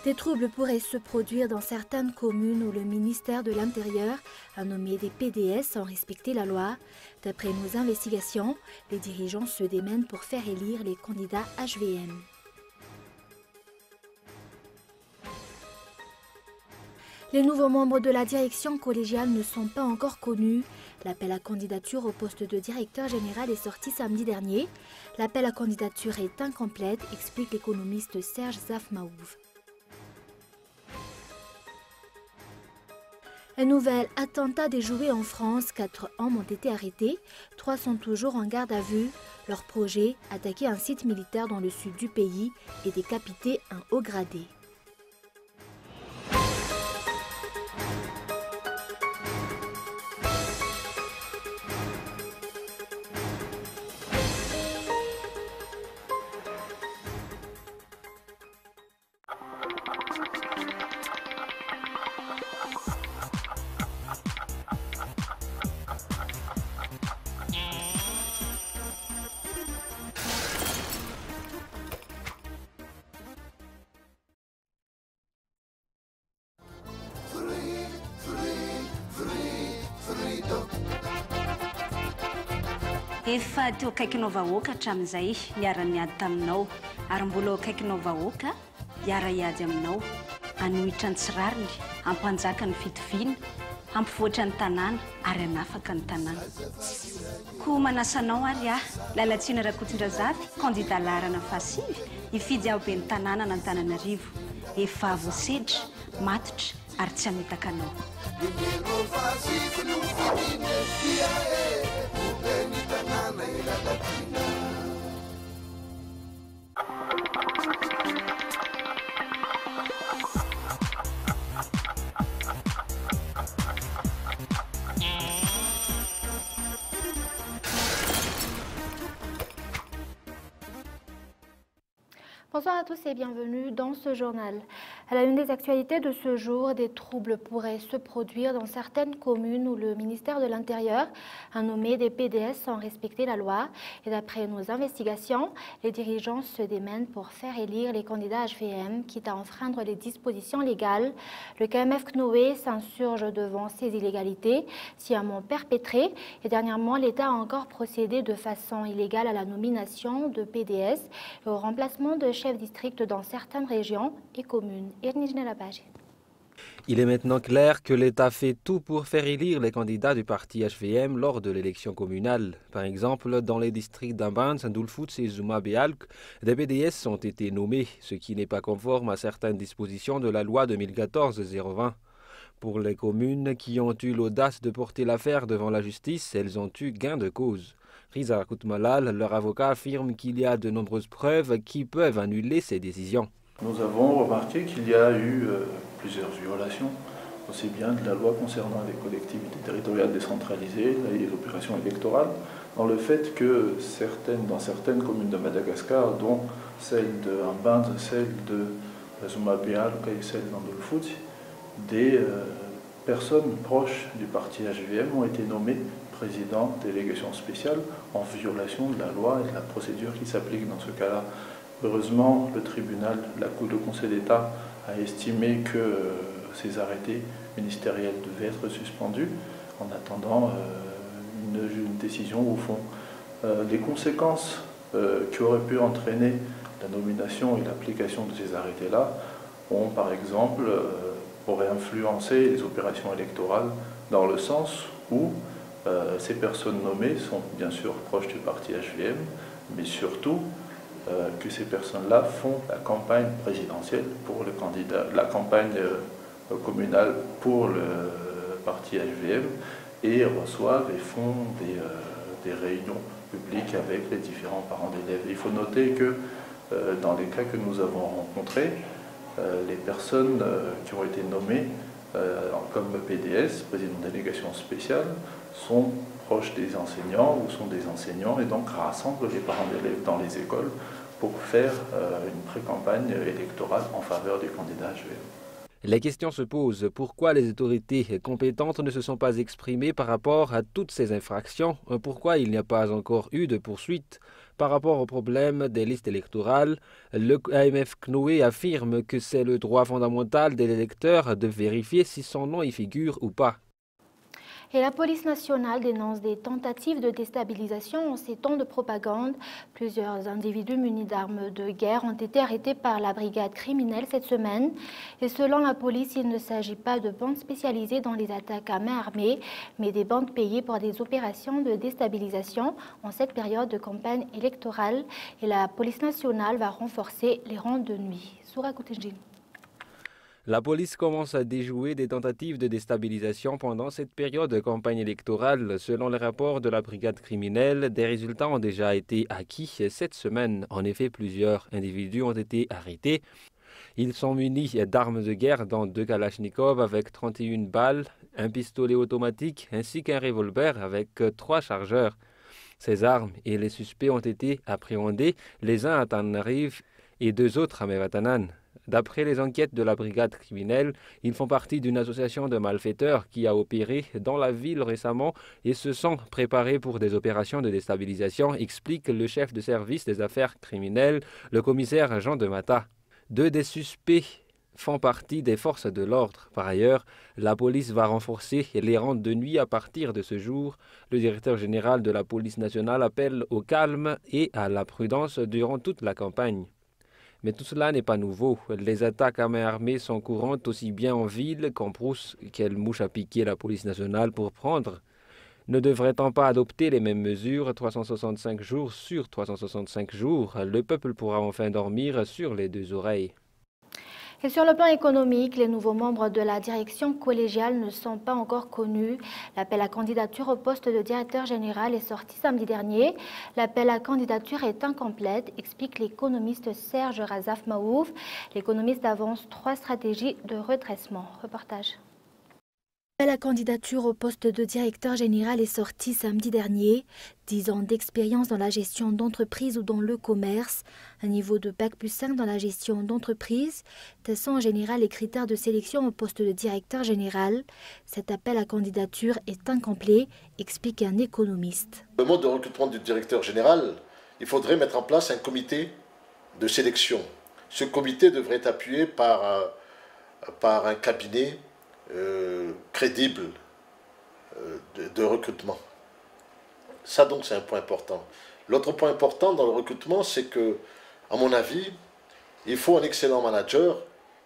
Des troubles pourraient se produire dans certaines communes où le ministère de l'Intérieur a nommé des PDS sans respecter la loi. D'après nos investigations, les dirigeants se démènent pour faire élire les candidats HVM. Les nouveaux membres de la direction collégiale ne sont pas encore connus. L'appel à candidature au poste de directeur général est sorti samedi dernier. L'appel à candidature est incomplète, explique l'économiste Serge Zafmaouf. Un nouvel attentat déjoué en France. 4 hommes ont été arrêtés. 3 sont toujours en garde à vue. Leur projet, attaquer un site militaire dans le sud du pays et décapiter un haut gradé. Efa teo akaikinao vahoaka hatramin'izay hiara niady taminao ary mbola akaikinao vahoaka hiara hiady aminao hanohitra ny tsirariny hampanjaka ny fitoviana hampivoatra ny tanàna ary hanafaka ny tanàna koa manasanao ary Lalatsina Rakotondrazafy candidat laharana fasivy hifidy ao be ny tanàna n'Antananarivo efa voasedra matotra ary tsy hametaka anao. Bonsoir à tous et bienvenue dans ce journal. À la une des actualités de ce jour, des troubles pourraient se produire dans certaines communes où le ministère de l'Intérieur a nommé des PDS sans respecter la loi. Et d'après nos investigations, les dirigeants se démènent pour faire élire les candidats HVM, quitte à enfreindre les dispositions légales. Le KMF Knoé s'insurge devant ces illégalités, sciemment perpétrées. Et dernièrement, l'État a encore procédé de façon illégale à la nomination de PDS et au remplacement de chefs district dans certaines régions et communes. Il est maintenant clair que l'État fait tout pour faire élire les candidats du parti HVM lors de l'élection communale. Par exemple, dans les districts d'Ambans, Ndulfouts et Zuma Bealk, des PDS ont été nommés, ce qui n'est pas conforme à certaines dispositions de la loi 2014-020. Pour les communes qui ont eu l'audace de porter l'affaire devant la justice, elles ont eu gain de cause. Riza Koutmalal, leur avocat, affirme qu'il y a de nombreuses preuves qui peuvent annuler ces décisions. Nous avons remarqué qu'il y a eu plusieurs violations, aussi bien de la loi concernant les collectivités territoriales décentralisées, les opérations électorales, dans le fait que dans certaines communes de Madagascar, dont celle de Ambans, celle de Zuma Bealk et celle d'Andolfouts, des personnes proches du parti HVM ont été nommées président de délégation spéciale en violation de la loi et de la procédure qui s'applique dans ce cas-là. Heureusement, le tribunal, le Conseil d'État a estimé que ces arrêtés ministériels devaient être suspendus en attendant une décision au fond. Les conséquences qui auraient pu entraîner la nomination et l'application de ces arrêtés-là ont, par exemple, auraient influencé les opérations électorales dans le sens où ces personnes nommées sont bien sûr proches du parti HVM, mais surtout que ces personnes-là font la campagne présidentielle pour le candidat, la campagne communale pour le parti HVM et reçoivent et font des réunions publiques avec les différents parents d'élèves. Il faut noter que dans les cas que nous avons rencontrés, les personnes qui ont été nommées comme PDS, président de délégation spéciale, sont proches des enseignants ou sont des enseignants et donc rassemblent les parents d'élèves dans les écoles pour faire une pré-campagne électorale en faveur du candidat HVM. Les questions se posent. Pourquoi les autorités compétentes ne se sont pas exprimées par rapport à toutes ces infractions? Pourquoi il n'y a pas encore eu de poursuite? Par rapport au problème des listes électorales, le AMF CNOE affirme que c'est le droit fondamental de l'électeur de vérifier si son nom y figure ou pas. Et la police nationale dénonce des tentatives de déstabilisation en ces temps de propagande. Plusieurs individus munis d'armes de guerre ont été arrêtés par la brigade criminelle cette semaine. Et selon la police, il ne s'agit pas de bandes spécialisées dans les attaques à main armée, mais des bandes payées pour des opérations de déstabilisation en cette période de campagne électorale. Et la police nationale va renforcer les rondes de nuit. Soura Koutenjin. La police commence à déjouer des tentatives de déstabilisation pendant cette période de campagne électorale. Selon les rapports de la brigade criminelle, des résultats ont déjà été acquis cette semaine. En effet, plusieurs individus ont été arrêtés. Ils sont munis d'armes de guerre, dont 2 Kalachnikov avec 31 balles, un pistolet automatique ainsi qu'un revolver avec 3 chargeurs. Ces armes et les suspects ont été appréhendés, les uns à Tanarive et 2 autres à Mevatanan. D'après les enquêtes de la brigade criminelle, ils font partie d'une association de malfaiteurs qui a opéré dans la ville récemment et se sont préparés pour des opérations de déstabilisation, explique le chef de service des affaires criminelles, le commissaire Jean de Mata. 2 des suspects font partie des forces de l'ordre. Par ailleurs, la police va renforcer les rondes de nuit à partir de ce jour. Le directeur général de la police nationale appelle au calme et à la prudence durant toute la campagne. Mais tout cela n'est pas nouveau. Les attaques à main armée sont courantes aussi bien en ville qu'en brousse. Quelle mouche a piqué la police nationale pour prendre? Ne devrait-on pas adopter les mêmes mesures 365 jours sur 365 jours? Le peuple pourra enfin dormir sur les 2 oreilles. Et sur le plan économique, les nouveaux membres de la direction collégiale ne sont pas encore connus. L'appel à candidature au poste de directeur général est sorti samedi dernier. L'appel à candidature est incomplète, explique l'économiste Serge Razaf Maouf. L'économiste avance 3 stratégies de redressement. Reportage. La candidature au poste de directeur général est sortie samedi dernier. 10 ans d'expérience dans la gestion d'entreprise ou dans le commerce, un niveau de Bac+5 dans la gestion d'entreprise, tels sont en général les critères de sélection au poste de directeur général. Cet appel à candidature est incomplet, explique un économiste. Le mode de recrutement du directeur général, il faudrait mettre en place un comité de sélection. Ce comité devrait être appuyé par un cabinet crédible de recrutement. Ça donc c'est un point important. L'autre point important dans le recrutement, c'est que, à mon avis, il faut un excellent manager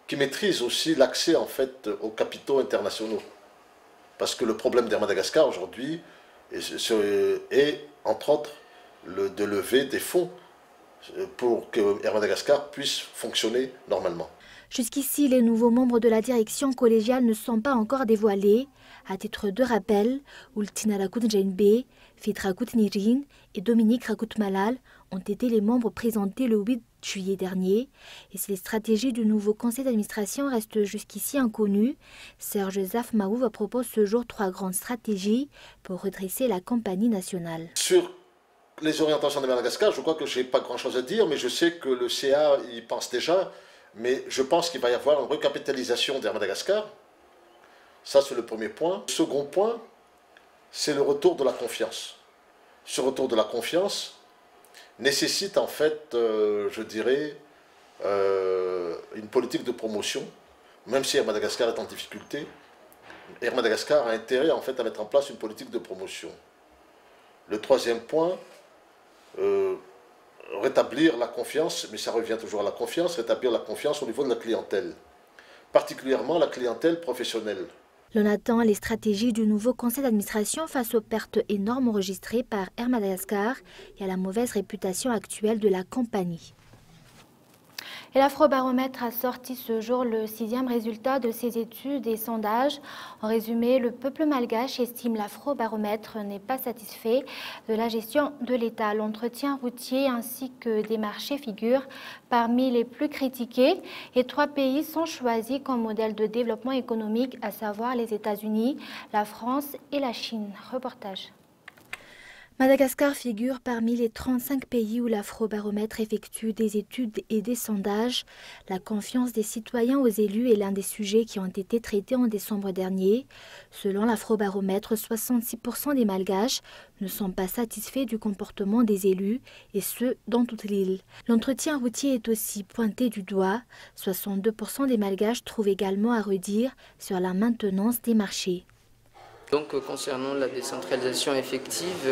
qui maîtrise aussi l'accès en fait aux capitaux internationaux. Parce que le problème d'Air Madagascar aujourd'hui est entre autres de lever des fonds pour que Air Madagascar puisse fonctionner normalement. Jusqu'ici, les nouveaux membres de la direction collégiale ne sont pas encore dévoilés. À titre de rappel, Ultina Rakut-Njenbe, Fitra Rakut-Nirin et Dominique Rakut-Malal ont été les membres présentés le 8 juillet dernier. Et si les stratégies du nouveau conseil d'administration restent jusqu'ici inconnues, Serge Zaf Maouf propose ce jour 3 grandes stratégies pour redresser la compagnie nationale. Sur les orientations de Madagascar, je crois que je n'ai pas grand-chose à dire, mais je sais que le CA y pense déjà. Mais je pense qu'il va y avoir une recapitalisation d'Air Madagascar. Ça, c'est le premier point. Le second point, c'est le retour de la confiance. Ce retour de la confiance nécessite en fait, je dirais, une politique de promotion. Même si Air Madagascar est en difficulté, Air Madagascar a intérêt en fait à mettre en place une politique de promotion. Le troisième point, rétablir la confiance, mais ça revient toujours à la confiance, rétablir la confiance au niveau de la clientèle, particulièrement la clientèle professionnelle. L'on attend les stratégies du nouveau conseil d'administration face aux pertes énormes enregistrées par Air Madagascar et à la mauvaise réputation actuelle de la compagnie. Et l'Afrobaromètre a sorti ce jour le 6e résultat de ses études et sondages. En résumé, le peuple malgache estime l'Afrobaromètre n'est pas satisfait de la gestion de l'État. L'entretien routier ainsi que des marchés figurent parmi les plus critiqués. Et 3 pays sont choisis comme modèle de développement économique, à savoir les États-Unis, la France et la Chine. Reportage. Madagascar figure parmi les 35 pays où l'Afrobaromètre effectue des études et des sondages. La confiance des citoyens aux élus est l'un des sujets qui ont été traités en décembre dernier. Selon l'Afrobaromètre, 66% des Malgaches ne sont pas satisfaits du comportement des élus, et ce, dans toute l'île. L'entretien routier est aussi pointé du doigt. 62% des Malgaches trouvent également à redire sur la maintenance des marchés. Donc, concernant la décentralisation effective,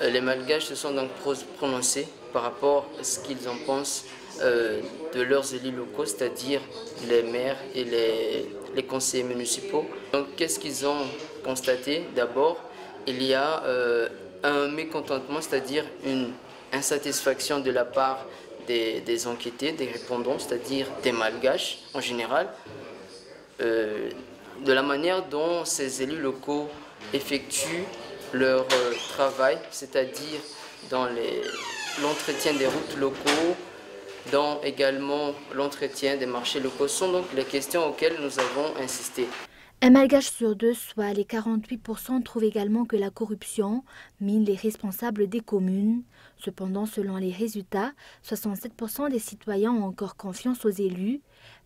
les Malgaches se sont donc prononcés par rapport à ce qu'ils en pensent de leurs élus locaux, c'est-à-dire les maires et les conseillers municipaux. Donc, qu'est-ce qu'ils ont constaté? D'abord, il y a un mécontentement, c'est-à-dire une insatisfaction de la part des enquêtés, des répondants, c'est-à-dire des Malgaches en général, de la manière dont ces élus locaux effectuent leur travail, c'est-à-dire dans l'entretien des routes locaux, dans également l'entretien des marchés locaux, sont donc les questions auxquelles nous avons insisté. Un Malgache sur deux, soit les 48%, trouvent également que la corruption mine les responsables des communes. Cependant, selon les résultats, 67% des citoyens ont encore confiance aux élus.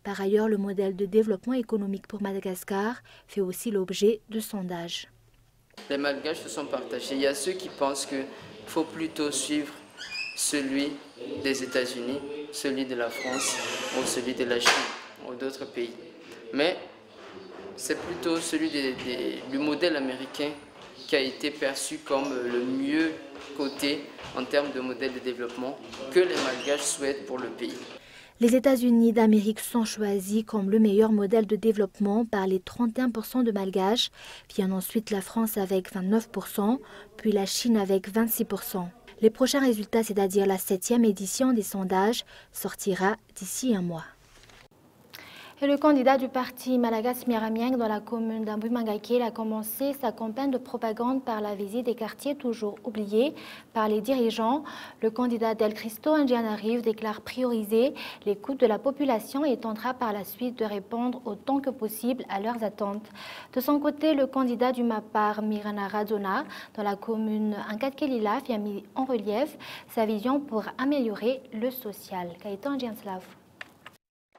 Par ailleurs, le modèle de développement économique pour Madagascar fait aussi l'objet de sondages. Les Malgaches se sont partagés. Il y a ceux qui pensent qu'il faut plutôt suivre celui des États-Unis, celui de la France ou celui de la Chine ou d'autres pays. Mais c'est plutôt celui du modèle américain qui a été perçu comme le mieux coté en termes de modèle de développement que les Malgaches souhaitent pour le pays. Les États-Unis d'Amérique sont choisis comme le meilleur modèle de développement par les 31% de Malgaches. Vient ensuite la France avec 29%, puis la Chine avec 26%. Les prochains résultats, c'est-à-dire la 7e édition des sondages, sortira d'ici un mois. Et le candidat du parti Malagas Miramieng dans la commune d'Amboui-Mangaké a commencé sa campagne de propagande par la visite des quartiers toujours oubliés par les dirigeants. Le candidat Del Cristo Anjanarive déclare prioriser l'écoute de la population et tentera par la suite de répondre autant que possible à leurs attentes. De son côté, le candidat du MAPAR Mirana Radzona dans la commune Ankatkelila a mis en relief sa vision pour améliorer le social. Kaïtan Djanslav.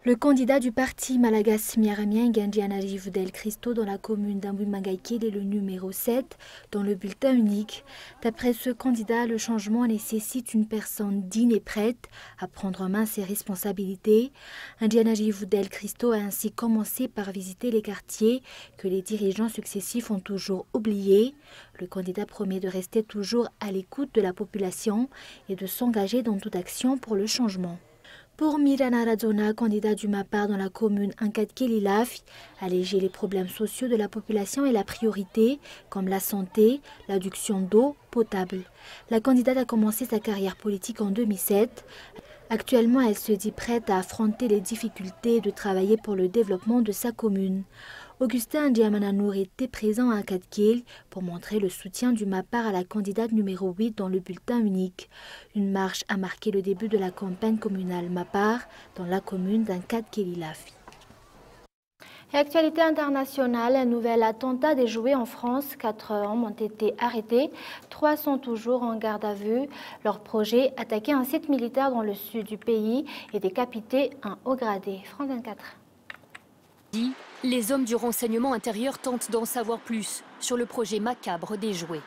Le candidat du parti Malagas Miramieng Anjanarive Del Cristo dans la commune d'Amboui-Mangaké est le numéro 7 dans le bulletin unique. D'après ce candidat, le changement nécessite une personne digne et prête à prendre en main ses responsabilités. Anjanarive Del Cristo a ainsi commencé par visiter les quartiers que les dirigeants successifs ont toujours oubliés. Le candidat promet de rester toujours à l'écoute de la population et de s'engager dans toute action pour le changement. Pour Mirana Radzona, candidat du MAPAR dans la commune Ankatkelila, alléger les problèmes sociaux de la population est la priorité, comme la santé, l'adduction d'eau potable. La candidate a commencé sa carrière politique en 2007. Actuellement, elle se dit prête à affronter les difficultés et de travailler pour le développement de sa commune. Augustin Ndiamananour était présent à Ankatkel pour montrer le soutien du MAPAR à la candidate numéro 8 dans le bulletin unique. Une marche a marqué le début de la campagne communale MAPAR dans la commune d'Ankatkelila. Et actualité internationale, un nouvel attentat déjoué en France. 4 hommes ont été arrêtés. 3 sont toujours en garde à vue. Leur projet, attaquer un site militaire dans le sud du pays et décapiter un haut gradé. France 24. Les hommes du renseignement intérieur tentent d'en savoir plus sur le projet macabre déjoué.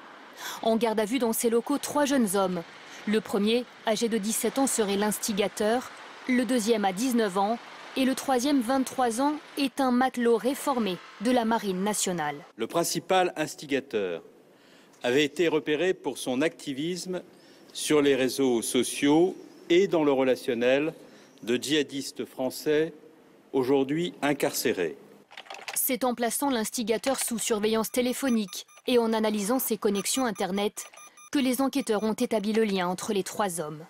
En garde à vue dans ces locaux, 3 jeunes hommes. Le premier, âgé de 17 ans, serait l'instigateur. Le deuxième a 19 ans. Et le troisième, 23 ans, est un matelot réformé de la Marine nationale. Le principal instigateur avait été repéré pour son activisme sur les réseaux sociaux et dans le relationnel de djihadistes français aujourd'hui incarcérés. C'est en plaçant l'instigateur sous surveillance téléphonique et en analysant ses connexions Internet que les enquêteurs ont établi le lien entre les 3 hommes.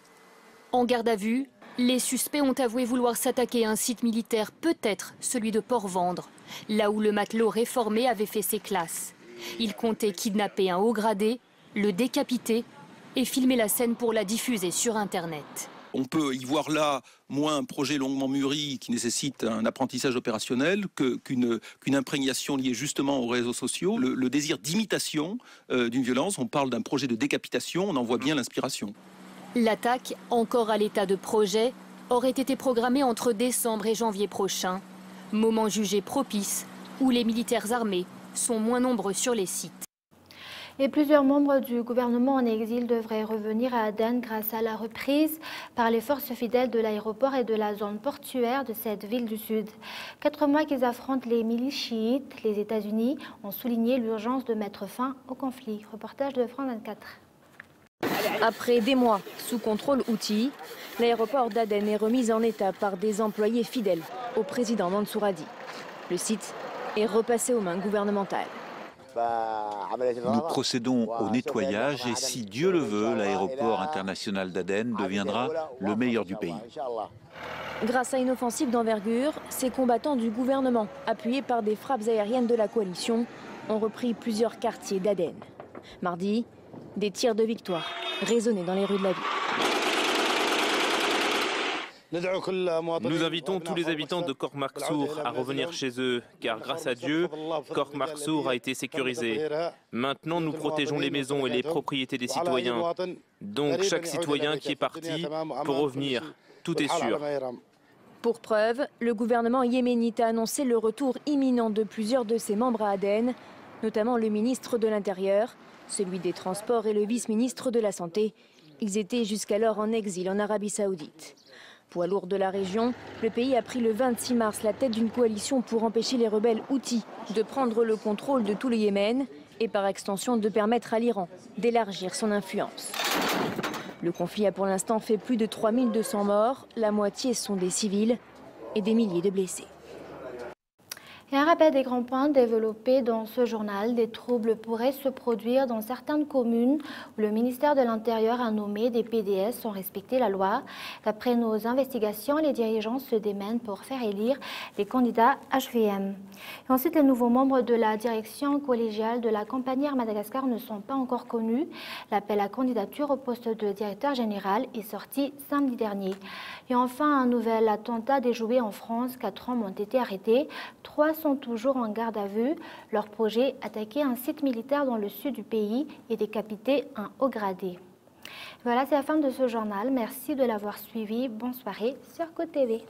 En garde à vue, les suspects ont avoué vouloir s'attaquer à un site militaire, peut-être celui de Port-Vendre, là où le matelot réformé avait fait ses classes. Ils comptaient kidnapper un haut gradé, le décapiter et filmer la scène pour la diffuser sur Internet. On peut y voir là moins un projet longuement mûri qui nécessite un apprentissage opérationnel qu'une imprégnation liée justement aux réseaux sociaux. Le désir d'imitation d'une violence, on parle d'un projet de décapitation, on en voit bien l'inspiration. L'attaque, encore à l'état de projet, aurait été programmée entre décembre et janvier prochain, moment jugé propice où les militaires armés sont moins nombreux sur les sites. Et plusieurs membres du gouvernement en exil devraient revenir à Aden grâce à la reprise par les forces fidèles de l'aéroport et de la zone portuaire de cette ville du Sud. 4 mois qu'ils affrontent les milices chiites, les États-Unis ont souligné l'urgence de mettre fin au conflit. Reportage de France 24. Après des mois sous contrôle houthi, l'aéroport d'Aden est remis en état par des employés fidèles au président Mansour Hadi. Le site est repassé aux mains gouvernementales. Nous procédons au nettoyage et si Dieu le veut, l'aéroport international d'Aden deviendra le meilleur du pays. Grâce à une offensive d'envergure, ces combattants du gouvernement, appuyés par des frappes aériennes de la coalition, ont repris plusieurs quartiers d'Aden. Mardi, des tirs de victoire résonnaient dans les rues de la ville. Nous invitons tous les habitants de Khor Maksour à revenir chez eux, car grâce à Dieu, Khor Maksour a été sécurisé. Maintenant, nous protégeons les maisons et les propriétés des citoyens. Donc chaque citoyen qui est parti peut revenir, tout est sûr. Pour preuve, le gouvernement yéménite a annoncé le retour imminent de plusieurs de ses membres à Aden, notamment le ministre de l'Intérieur, celui des Transports et le vice-ministre de la Santé. Ils étaient jusqu'alors en exil en Arabie Saoudite. Poids lourd de la région, le pays a pris le 26 mars la tête d'une coalition pour empêcher les rebelles houthis de prendre le contrôle de tout le Yémen et par extension de permettre à l'Iran d'élargir son influence. Le conflit a pour l'instant fait plus de 3200 morts, la moitié sont des civils et des milliers de blessés. Et un rappel des grands points développés dans ce journal, des troubles pourraient se produire dans certaines communes où le ministère de l'Intérieur a nommé des PDS sans respecter la loi. D'après nos investigations, les dirigeants se démènent pour faire élire les candidats HVM. Et ensuite, les nouveaux membres de la direction collégiale de la compagnie Air Madagascar ne sont pas encore connus. L'appel à candidature au poste de directeur général est sorti samedi dernier. Et enfin, un nouvel attentat déjoué en France. 4 hommes ont été arrêtés. 3 sont toujours en garde à vue. Leur projet, attaquer un site militaire dans le sud du pays et décapiter un haut gradé. Voilà, c'est la fin de ce journal. Merci de l'avoir suivi. Bonne soirée sur Côte TV.